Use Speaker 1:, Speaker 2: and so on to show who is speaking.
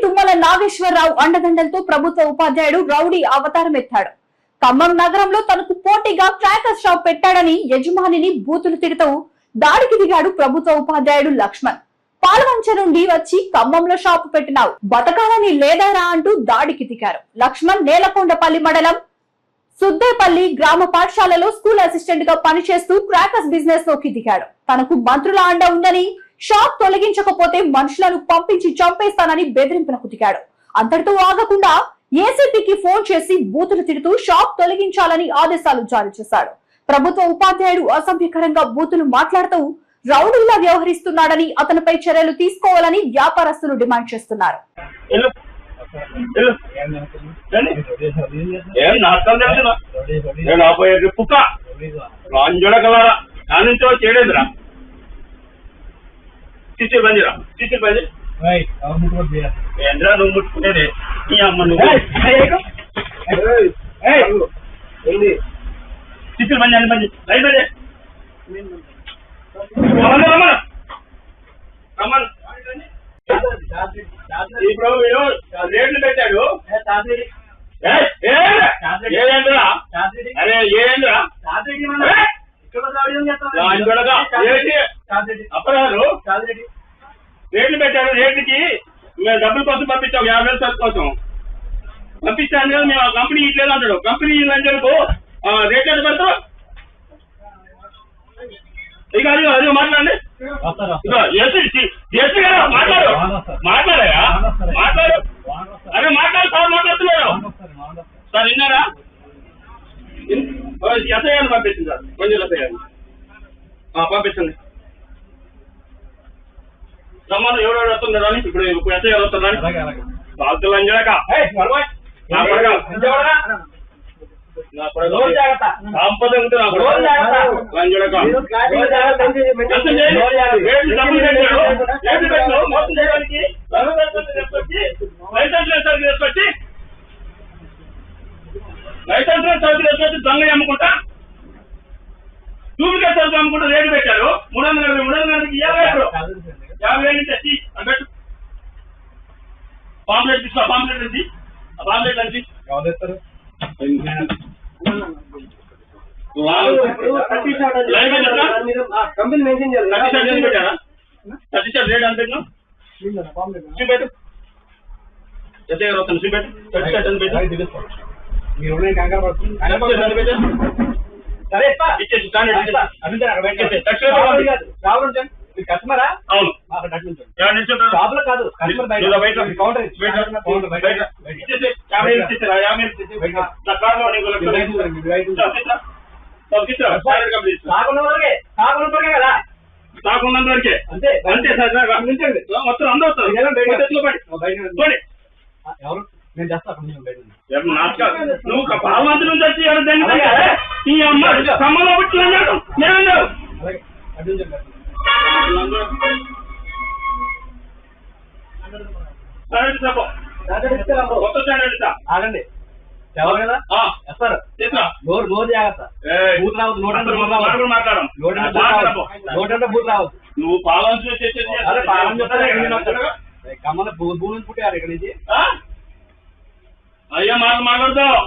Speaker 1: తుమ్మల నాగేశ్వరరావు అండదండలతో ప్రభుత్వ ఉపాధ్యాయుడు రౌడీ అవతారం ఎత్తాడు. ఖమ్మం నగరంలో తనకు పోటీగా క్రాకర్ షాప్ పెట్టాడని యజమానిని బూతులు తిడుతూ దాడికి దిగాడు ప్రభుత్వ ఉపాధ్యాయుడు లక్ష్మణ్. పాలవంచ నుండి వచ్చి ఖమ్మంలో షాపు పెట్టినావు, బతకాలని లేదారా అంటూ దాడికి దిగారు. లక్ష్మణ్ నేలకొండపల్లి మండలం సుద్దేపల్లి గ్రామ పాఠశాలలో స్కూల్ అసిస్టెంట్ గా పనిచేస్తూ క్రాకర్స్ బిజినెస్ లోకి దిగాడు. తనకు మంత్రుల అండ ఉందని, షాప్ తొలగించకపోతే మనుషులను పంపించి చంపేస్తానని బెదిరింపులకు దిగాడు. అంతటితో ఆగకుండా ఏసీపీకి ఫోన్ చేసి బూతులు తిడుతూ షాప్ తొలగించాలని ఆదేశాలు జారీ చేశాడు. ప్రభుత్వ ఉపాధ్యాయుడు అసభ్యకరంగా బూతులు మాట్లాడుతూ రౌడీలా వ్యవహరిస్తున్నాడని, అతనిపై చర్యలు తీసుకోవాలని వ్యాపారస్తులు డిమాండ్ చేస్తున్నారు.
Speaker 2: ఏంద్రా నువ్వు ముట్టుకునేది నీ అమ్మ నువ్వు చిచ్చులు బండి అని బండి రైట్ బండి ఇప్పుడు వీడు రేట్లు పెట్టాడు. అరే ఏంద్రా అప్పగారు రేట్లు పెట్టాడు. రేట్లకి మేము డబ్బుల కోసం పంపించాం, 50,000 సరుకు కోసం పంపించాను కదా. మేము ఆ కంపెనీ ఇట్లేదు అంటాడు. కంపెనీ లంచలకు రేట్ ఎంత పెడతావు? ఇక అది మాట్లాడండి. మాట్లాడు మాట్లాడాయా మాట్లాడు. అరే మాట్లాడు సార్, మాట్లాడుతున్నాడు సార్. విన్నారా? ఎస్ఐ గారిని పంపించింది సార్, కొంచెం ఎస్ఐ గారిని పంపించండి. రమ్మను ఎవరెవరు వస్తున్నారు అని. ఇప్పుడు ఎస్ఐ గారు వస్తున్నారు. బాధ్యులు అంజాక సంపద ఉంటే మోసం చేయడానికి లైసెన్స్ సరుకులు తీసుకొచ్చి దొంగ అమ్ముకుంటా, డూప్లికేట్ సరుకులు అమ్ముకుంటా రేటు పెట్టారు. 300 50,000 నుంచి తెచ్చి అన్నట్టు పాంప్లెట్ తీసుకో. పాంప్లెట్ నుంచి ఆ పాంప్లెట్ నుంచి రేట్ అంత చూపెట్టు. ఎస్ఐ గారు వస్తాను చూపెట్టు.
Speaker 3: కస్టమరా?
Speaker 2: అవును.
Speaker 3: షాపులో కాదు, కస్టమర్ బయట
Speaker 2: కాకున్నంత వరకే అంతే అంతే సార్. మొత్తం అందరూ వస్తారు.
Speaker 3: ఎవరు నేను చేస్తాను.
Speaker 2: నువ్వు పాలమంత్రి నుంచి వచ్చి ఈ అమ్మ కమ్మలో పుట్టిన నేను
Speaker 3: ఆగండి. ఎవరు కదా వస్తారు. నోరు జాగ్రత్త. బూత్ రావద్దు. నోటంటే బూత్ రావద్దు.
Speaker 2: నువ్వు పాలన
Speaker 3: కమ్మల భూమి పుట్టారు ఇక్కడ నుంచి.
Speaker 2: అయ్యా మాట్లాడతావు.